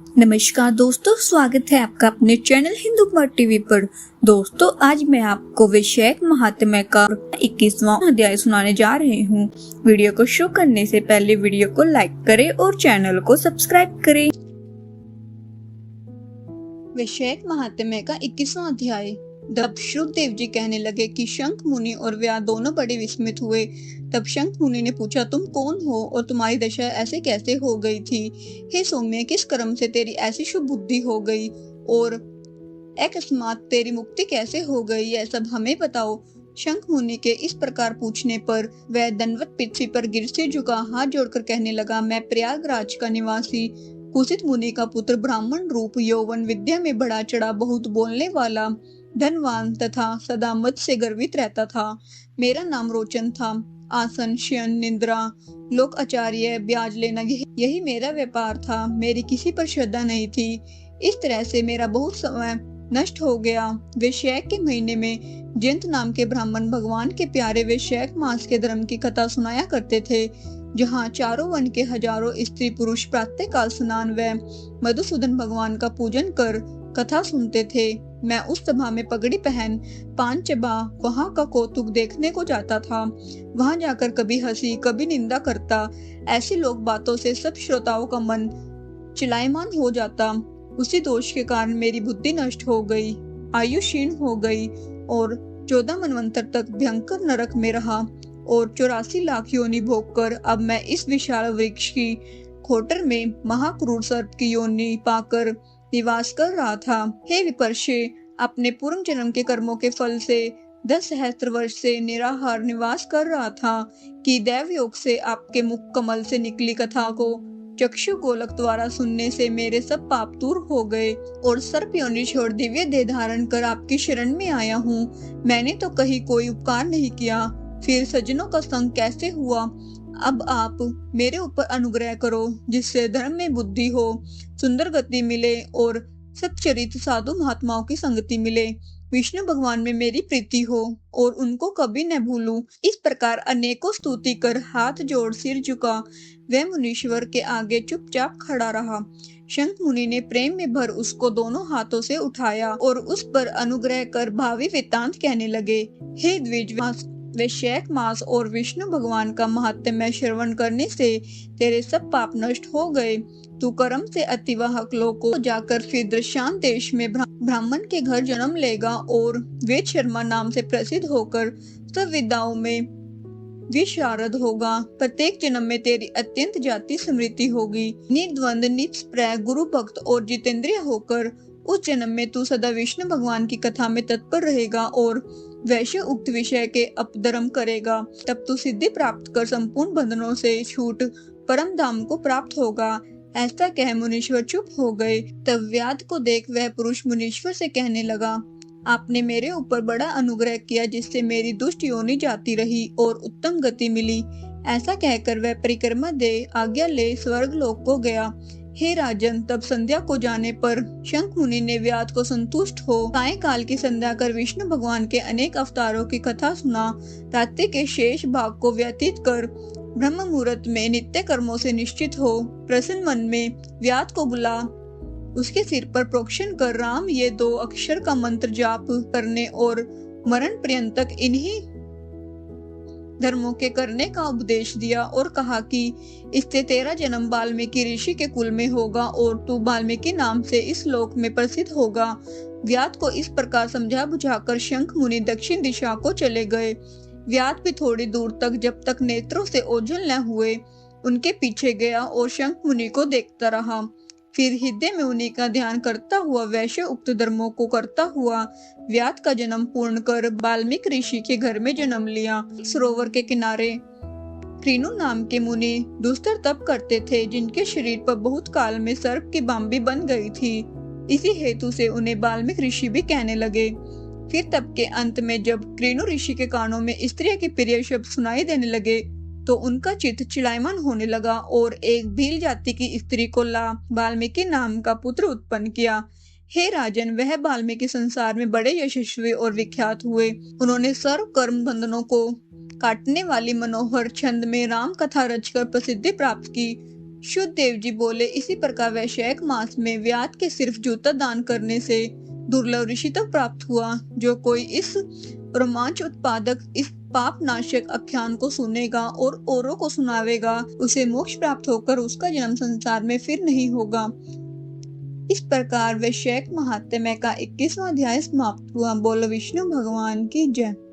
नमस्कार दोस्तों, स्वागत है आपका अपने चैनल हिंदू कुमार टीवी पर। दोस्तों, आज मैं आपको वैशाख महात्म्य का 21वां अध्याय सुनाने जा रही हूँ। वीडियो को शुरू करने से पहले वीडियो को लाइक करें और चैनल को सब्सक्राइब करें। वैशाख महात्म्य का 21वां अध्याय। तब श्रुतदेव जी कहने लगे कि शंख मुनि और व्यास दोनों बड़े विस्मित हुए। तब शंख मुनि ने पूछा, तुम कौन हो और तुम्हारी दशा ऐसे कैसे हो गई थी? हे सौम्य, किस कर्म से तेरी ऐसी शुभ बुद्धि हो गई और अकस्मात तेरी मुक्ति कैसे हो गई? यह सब हमें बताओ। शंख मुनि के इस प्रकार पूछने पर वह दंडवत पृथ्वी पर गिर से झुका, हाथ जोड़कर कहने लगा, मैं प्रयागराज का निवासी कुसित मुनि का पुत्र, ब्राह्मण रूप, यौवन, विद्या में बढ़ा चढ़ा, बहुत बोलने वाला, धनवान तथा सदा मद से गर्वित रहता था। मेरा नाम रोचन था। आसन, शयन, निद्रा, लोक आचार्य, ब्याज लेना, यही मेरा व्यापार था। मेरी किसी पर श्रद्धा नहीं थी। इस तरह से मेरा बहुत समय नष्ट हो गया। वैशाख के महीने में जयंत नाम के ब्राह्मण भगवान के प्यारे वैशाख मास के धर्म की कथा सुनाया करते थे, जहाँ चारों वन के हजारों स्त्री पुरुष प्रातः काल स्नान व मधुसूदन भगवान का पूजन कर कथा सुनते थे। मैं उस सभा में पगड़ी पहन पान चबा वहां का कौतुक देखने को जाता था। वहां जाकर कभी हंसी कभी निंदा करता। ऐसे लोग बातों से सब श्रोताओं का मन चिलायमान हो जाता। उसी दोष के कारण मेरी बुद्धि नष्ट हो गई, आयु क्षीण हो गई और 14 मनवंतर तक भयंकर नरक में रहा और 84 लाख योनि भोग कर अब मैं इस विशाल वृक्ष की खोटर में महाक्रूर सर्प की योनि पाकर निवास कर रहा था। हे विपर्षे, अपने पूर्व जन्म के कर्मों के फल से 10 सहस्त्र वर्ष से निराहार निवास कर रहा था कि दैव योग से आपके मुख कमल से निकली कथा को चक्षु गोलक द्वारा सुनने से मेरे सब पाप दूर हो गए और सर्प योनि छोड़ दिव्य देह धारण कर आपकी शरण में आया हूँ। मैंने तो कहीं कोई उपकार नहीं किया, फिर सज्जनों का संग कैसे हुआ? अब आप मेरे ऊपर अनुग्रह करो, जिससे धर्म में बुद्धि हो, सुंदर गति मिले और सच्चरित साधु महात्माओं की संगति मिले, विष्णु भगवान में मेरी प्रीति हो और उनको कभी न भूलूं। इस प्रकार अनेकों स्तुति कर हाथ जोड़ सिर झुका वह मुनीश्वर के आगे चुपचाप खड़ा रहा। शंख मुनि ने प्रेम में भर उसको दोनों हाथों से उठाया और उस पर अनुग्रह कर भावी वृत्तांत कहने लगे। हे द्विज, वैशाख मास और विष्णु भगवान का महात्म्य श्रवण करने से तेरे सब पाप नष्ट हो गए। तू कर्म से अतिवाहक लोक को जाकर फिर दृश्यान देश में ब्राह्मण के घर जन्म लेगा और वेद शर्मा नाम से प्रसिद्ध होकर सब विद्याओं में विशारद होगा। प्रत्येक जन्म में तेरी अत्यंत जाति स्मृति होगी। निर्द्वंद, निष्प्रय, गुरु भक्त और जितेंद्रिय होकर उस जन्म में तू सदा विष्णु भगवान की कथा में तत्पर रहेगा और वैश्य उक्त विषय के अपधर्म करेगा। तब तू सिद्धि प्राप्त कर संपूर्ण बंधनों से छूट परम धाम को प्राप्त होगा। ऐसा कह मुनीश्वर चुप हो गए। तब व्याध को देख वह पुरुष मुनीश्वर से कहने लगा, आपने मेरे ऊपर बड़ा अनुग्रह किया, जिससे मेरी दुष्ट योनि जाती रही और उत्तम गति मिली। ऐसा कहकर वह परिक्रमा दे आज्ञा ले स्वर्ग लोक को गया। हे राजन, तब संध्या को जाने पर शंख मुनि ने व्याध को संतुष्ट हो सायंकाल की संध्या कर विष्णु भगवान के अनेक अवतारों की कथा सुना। रात्रि के शेष भाग को व्यतीत कर ब्रह्म मुहूर्त में नित्य कर्मों से निश्चित हो प्रसन्न मन में व्याध को बुला उसके सिर पर प्रोक्षण कर राम ये 2 अक्षर का मंत्र जाप करने और मरण पर्यंत इन्हीं धर्मों के करने का उपदेश दिया और कहा कि इससे तेरा जन्म वाल्मीकि ऋषि के कुल में होगा और तू वाल्मीकि नाम से इस लोक में प्रसिद्ध होगा। व्याध को इस प्रकार समझा बुझाकर शंख मुनि दक्षिण दिशा को चले गए। व्याध भी थोड़ी दूर तक, जब तक नेत्रों से ओझल न हुए, उनके पीछे गया और शंख मुनि को देखता रहा। फिर हृदय में उन्हीं का ध्यान करता हुआ वैश्य उक्त धर्मों को करता हुआ व्याध का जन्म पूर्ण कर वाल्मीकि ऋषि के घर में जन्म लिया। सरोवर के किनारे कृनु नाम के मुनि दुस्तर तप करते थे, जिनके शरीर पर बहुत काल में सर्प की बांबी बन गई थी। इसी हेतु से उन्हें वाल्मीकि ऋषि भी कहने लगे। फिर तप के अंत में जब कृनु ऋषि के कानों में स्त्री के प्रिय शब्द सुनाई देने लगे, तो उनका चित्त चिलायमान होने लगा और एक भील जाति की स्त्री को ला वाल्मीकि नाम का पुत्र उत्पन्न किया। हे राजन, वह वाल्मीकि संसार में बड़े यशस्वी और विख्यात हुए। उन्होंने सर्व कर्म बंधनों को काटने वाली मनोहर छंद में राम कथा रचकर प्रसिद्धि प्राप्त की। शुद्ध देव जी बोले, इसी प्रकार वैशाख मास में व्याध के सिर्फ जूता दान करने से दुर्लभ ऋषि तक प्राप्त हुआ। जो कोई इस रोमांच उत्पादक इस पाप नाशक आख्यान को सुनेगा और औरों को सुनावेगा, उसे मोक्ष प्राप्त होकर उसका जन्म संसार में फिर नहीं होगा। इस प्रकार वैशाख महात्म्य का 21वां अध्याय समाप्त हुआ। बोलो विष्णु भगवान की जय।